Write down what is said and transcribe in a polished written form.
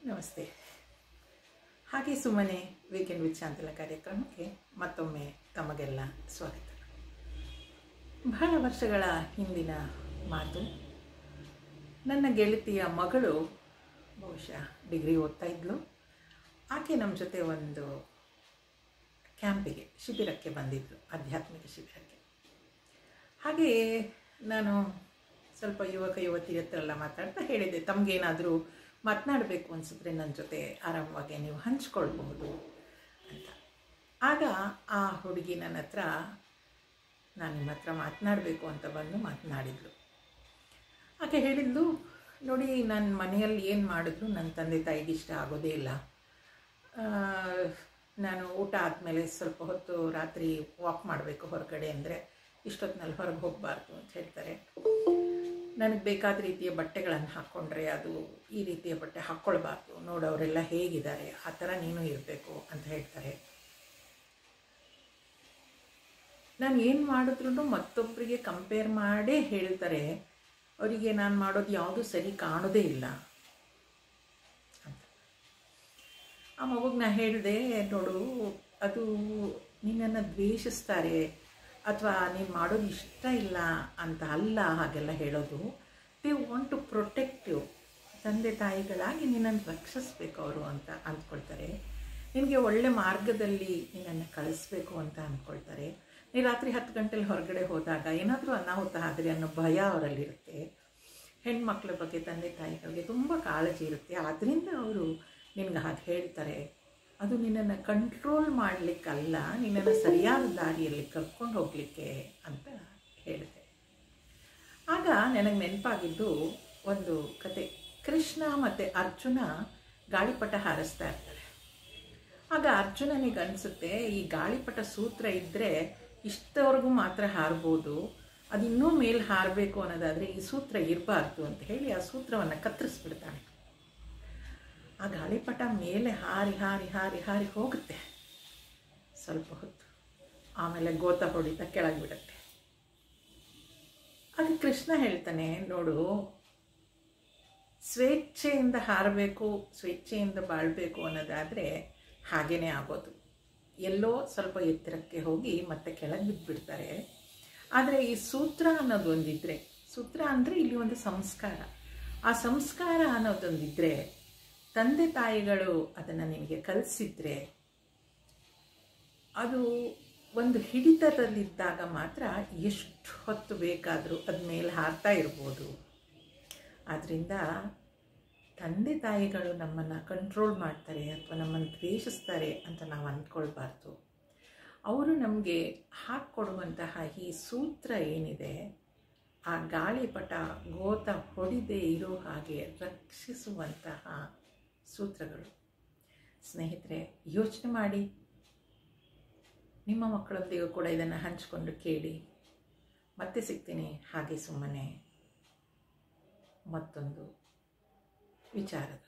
ನಮಸ್ತೆ. ಹಾಗೆ ಸುಮ್ಮನೆ ವೀಕೆಂಡ್ ವಿತ್ ಶಾಂತಲಾ ಕಾರ್ಯಕ್ರಮಕ್ಕೆ ಮತ್ತೊಮ್ಮೆ ತಮಗೆಲ್ಲ ಸ್ವಾಗತ. ಬಹಳ ವರ್ಷಗಳ ಹಿಂದಿನ ಮಾತು. ನನ್ನ ಗೆಳತಿಯ ಮಗಳು ಬಹುಶಃ ಡಿಗ್ರಿ ಓದ್ತಾ ಇದ್ಲು. ಆಕೆ ನಮ್ಮ ಜೊತೆ ಒಂದು ಕ್ಯಾಂಪಿಗೆ, ಶಿಬಿರಕ್ಕೆ ಬಂದಿದ್ಲು, ಆಧ್ಯಾತ್ಮಿಕ ಶಿಬಿರಕ್ಕೆ. ಹಾಗೆ ನಾನು ಸ್ವಲ್ಪ ಯುವಕ ಯುವತಿಯ ಹತ್ರ ಎಲ್ಲ ಮಾತಾಡ್ತಾ ಹೇಳಿದ್ದೆ, ತಮಗೇನಾದರೂ ಮಾತನಾಡಬೇಕು ಅನಿಸಿದ್ರೆ ನನ್ನ ಜೊತೆ ಆರಾಮವಾಗಿ ನೀವು ಹಂಚ್ಕೊಳ್ಬಹುದು ಅಂತ. ಆಗ ಆ ಹುಡುಗಿ ನನ್ನ ಹತ್ರ, ನಾನು ನಿಮ್ಮ ಹತ್ರ ಮಾತನಾಡಬೇಕು ಅಂತ ಬಂದು ಮಾತನಾಡಿದ್ಲು. ಆಕೆ ಹೇಳಿದ್ಲು, ನೋಡಿ, ನನ್ನ ಮನೆಯಲ್ಲಿ ಏನು ಮಾಡಿದ್ರು ನನ್ನ ತಂದೆ ತಾಯಿಗೆ ಇಷ್ಟ ಆಗೋದೇ ಇಲ್ಲ. ನಾನು ಊಟ ಆದಮೇಲೆ ಸ್ವಲ್ಪ ಹೊತ್ತು ರಾತ್ರಿ ವಾಕ್ ಮಾಡಬೇಕು ಹೊರಗಡೆ ಅಂದರೆ ಇಷ್ಟೊತ್ತಿನಲ್ಲಿ ಹೊರಗೆ ಹೋಗಬಾರ್ದು ಅಂತ ಹೇಳ್ತಾರೆ. ನನಗೆ ಬೇಕಾದ ರೀತಿಯ ಬಟ್ಟೆಗಳನ್ನು ಹಾಕ್ಕೊಂಡ್ರೆ ಅದು ಈ ರೀತಿಯ ಬಟ್ಟೆ ಹಾಕ್ಕೊಳ್ಬಾರ್ದು, ನೋಡೋರೆಲ್ಲ ಹೇಗಿದ್ದಾರೆ ಆ ಥರ ನೀನು ಇರಬೇಕು ಅಂತ ಹೇಳ್ತಾರೆ. ನಾನು ಏನು ಮಾಡಿದ್ರು ಮತ್ತೊಬ್ಬರಿಗೆ ಕಂಪೇರ್ ಮಾಡೇ ಹೇಳ್ತಾರೆ, ಅವರಿಗೆ ನಾನು ಮಾಡೋದು ಯಾವುದೂ ಸರಿ ಕಾಣೋದೇ ಇಲ್ಲ ಅಂತ. ಆ ಮಗುಗೆ ನಾನು ಹೇಳಿದೆ, ನೋಡು, ಅದು ನಿನ್ನನ್ನು ದ್ವೇಷಿಸ್ತಾರೆ ಅಥವಾ ನೀನು ಮಾಡೋದು ಇಷ್ಟ ಇಲ್ಲ ಅಂತ ಅಲ್ಲ ಹಾಗೆಲ್ಲ ಹೇಳೋದು. They want to protect you. ತಂದೆ ತಾಯಿಗಳಾಗಿ ನಿನ್ನನ್ನು ರಕ್ಷಿಸಬೇಕು ಅವರು ಅಂತ ಅಂದ್ಕೊಳ್ತಾರೆ. ನಿನಗೆ ಒಳ್ಳೆ ಮಾರ್ಗದಲ್ಲಿ ನಿನ್ನನ್ನು ಕಳಿಸ್ಬೇಕು ಅಂತ ಅಂದ್ಕೊಳ್ತಾರೆ. ನೀನು ರಾತ್ರಿ 10 ಗಂಟೆಲಿ ಹೊರಗಡೆ ಹೋದಾಗ ಏನಾದರೂ ಅನಾಹುತ ಆದರೆ ಅನ್ನೋ ಭಯ ಅವರಲ್ಲಿರುತ್ತೆ. ಹೆಣ್ಮಕ್ಳ ಬಗ್ಗೆ ತಂದೆ ತಾಯಿಗಳಿಗೆ ತುಂಬ ಕಾಳಜಿ ಇರುತ್ತೆ. ಆದ್ದರಿಂದ ಅವರು ನಿನಗೆ ಹಾಗೆ ಹೇಳ್ತಾರೆ. ಅದು ನಿನ್ನನ್ನು ಕಂಟ್ರೋಲ್ ಮಾಡಲಿಕ್ಕಲ್ಲ, ನಿನ್ನನ್ನು ಸರಿಯಾದ ದಾರಿಯಲ್ಲಿ ಕರ್ಕೊಂಡು ಹೋಗಲಿಕ್ಕೆ ಅಂತ ಹೇಳಿದೆ. ಆಗ ನನಗೆ ನೆನಪಾಗಿದ್ದು ಒಂದು ಕತೆ. ಕೃಷ್ಣ ಮತ್ತು ಅರ್ಜುನ ಗಾಳಿಪಟ ಹಾರಿಸ್ತಾ ಇರ್ತಾರೆ. ಆಗ ಅರ್ಜುನನಿಗೆ ಅನಿಸುತ್ತೆ, ಈ ಗಾಳಿಪಟ ಸೂತ್ರ ಇದ್ದರೆ ಇಷ್ಟವರೆಗೂ ಮಾತ್ರ ಹಾರ್ಬೋದು, ಅದು ಇನ್ನೂ ಮೇಲೆ ಹಾರಬೇಕು ಅನ್ನೋದಾದರೆ ಈ ಸೂತ್ರ ಇರಬಾರ್ದು ಅಂತ ಹೇಳಿ ಆ ಸೂತ್ರವನ್ನು ಕತ್ತರಿಸ್ಬಿಡ್ತಾನೆ. ಆ ಗಾಳಿಪಟ ಮೇಲೆ ಹಾರಿ ಹಾರಿ ಹಾರಿ ಹಾರಿ ಹೋಗುತ್ತೆ ಸ್ವಲ್ಪ ಹೊತ್ತು, ಆಮೇಲೆ ಗೋತ ಹೊಡಿತಾ ಕೆಳಗೆ ಬಿಡುತ್ತೆ. ಆಗ ಕೃಷ್ಣ ಹೇಳ್ತಾನೆ, ನೋಡು, ಸ್ವೇಚ್ಛೆಯಿಂದ ಹಾರಬೇಕು, ಸ್ವೇಚ್ಛೆಯಿಂದ ಬಾಳಬೇಕು ಅನ್ನೋದಾದರೆ ಹಾಗೇ ಆಗೋದು. ಎಲ್ಲೋ ಸ್ವಲ್ಪ ಎತ್ತರಕ್ಕೆ ಹೋಗಿ ಮತ್ತೆ ಕೆಳಗೆ ಬಿದ್ದುಬಿಡ್ತಾರೆ. ಆದರೆ ಈ ಸೂತ್ರ ಅನ್ನೋದೊಂದಿದ್ರೆ, ಸೂತ್ರ ಅಂದರೆ ಇಲ್ಲಿ ಒಂದು ಸಂಸ್ಕಾರ, ಆ ಸಂಸ್ಕಾರ ಅನ್ನೋದೊಂದಿದ್ರೆ, ತಂದೆ ತಾಯಿಗಳು ಅದನ್ನು ನಿನಗೆ ಕಲಿಸಿದ್ರೆ, ಅದು ಒಂದು ಹಿಡಿತದಲ್ಲಿದ್ದಾಗ ಮಾತ್ರ ಎಷ್ಟು ಹೊತ್ತು ಬೇಕಾದರೂ ಅದ ಮೇಲೆ ಹಾರ್ತಾ ಇರ್ಬೋದು. ಆದ್ದರಿಂದ ತಂದೆ ತಾಯಿಗಳು ನಮ್ಮನ್ನು ಕಂಟ್ರೋಲ್ ಮಾಡ್ತಾರೆ ಅಥವಾ ನಮ್ಮನ್ನು ದ್ವೇಷಿಸ್ತಾರೆ ಅಂತ ನಾವು ಅಂದ್ಕೊಳ್ಬಾರ್ದು. ಅವರು ನಮಗೆ ಹಾಕ್ಕೊಡುವಂತಹ ಈ ಸೂತ್ರ ಏನಿದೆ, ಆ ಗಾಳಿಪಟ ಗೋತ ಹೊಡಿದೇ ಇರೋ ಹಾಗೆ ರಕ್ಷಿಸುವಂತಹ ಸೂತ್ರಗಳು. ಸ್ನೇಹಿತರೆ, ಯೋಚನೆ ಮಾಡಿ, ನಿಮ್ಮ ಮಕ್ಕಳೊಂದಿಗೂ ಕೂಡ ಇದನ್ನು ಹಂಚಿಕೊಂಡು ಕೇಳಿ. ಮತ್ತೆ ಸಿಗ್ತೀನಿ ಹಾಗೆ ಸುಮ್ಮನೆ ಮತ್ತೊಂದು ವಿಚಾರದ